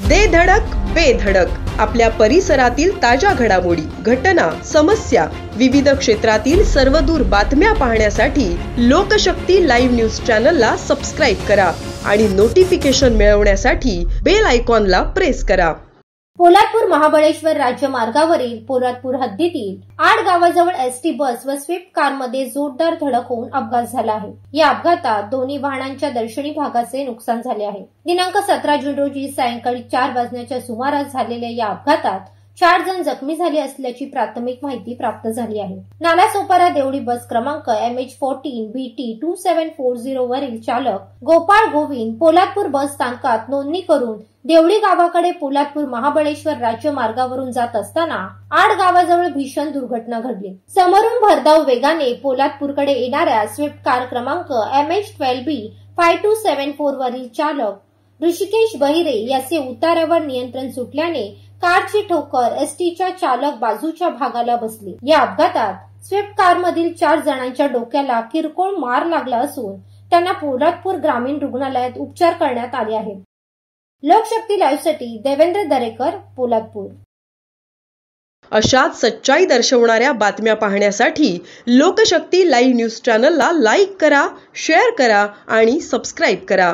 दे धडक बेधडक आपल्या परिसरातील ताज्या घडामोडी, घटना, समस्या, विविध क्षेत्रातील सर्वदूर बातम्या पाहण्यासाठी लोकशक्ती लाईव्ह न्यूज चॅनलला सबस्क्राईब करा आणि नोटिफिकेशन मिळवण्यासाठी बेल आयकॉनला प्रेस करा। पोलादपूर महाबळेश्वर राज्य मार्गावरील पोलादपूर हद्दीतील 8 गावाजवळ एसटी बस व स्विफ्ट कारमध्ये जोरदार धडक होऊन अपघात झाला आहे। या अपघातात दोन्ही वाहनांच्या दर्शनी भागाचे नुकसान झाले आहे। दिनांक 17 जून रोजी सायंकाळी 4 वाजण्याच्या सुमारास झालेल्या या अपघातात 4 जण जखमी झाले असल्याची प्राथमिक माहिती प्राप्त झाली आहे। नालासोपारा देवळी बस क्रमांक MH14 BT 2740 वरील चालक गोपाळ गोविंद पोलादपूर बस स्थानकात नोंदणी करून देवळी गावाकडे पोलादपूर महाबळेश्वर राज्य मार्गावरून जात असताना 8 गावाजवळ भीषण दुर्घटना घडली। समोरून भरधाव वेगाने पोलादपूरकडे येणाऱ्या स्विफ्ट कार क्रमांक MH12B 5274 वरील चालक ऋषिकेश बहिरे याचे उतारावर नियंत्रण सुटल्याने कारची ठोकर एसटीच्या चालक बाजूच्या भागाला बसली। या अपघातात स्विफ्ट कारमधील 4 जणांच्या डोक्याला किरकोळ मार लागला असून त्यांना पोलादपूर ग्रामीण रुग्णालयात उपचार करण्यात आले आहेत। लोकशक्ती लाईव्ह साठी देवेंद्र दरेकर, पोलादपूर। अशाच सच्चाई दर्शवणाऱ्या बातम्या पाहण्यासाठी लोकशक्ती लाईव्ह न्यूज चॅनलला लाईक करा, शेअर करा आणि सबस्क्राईब करा।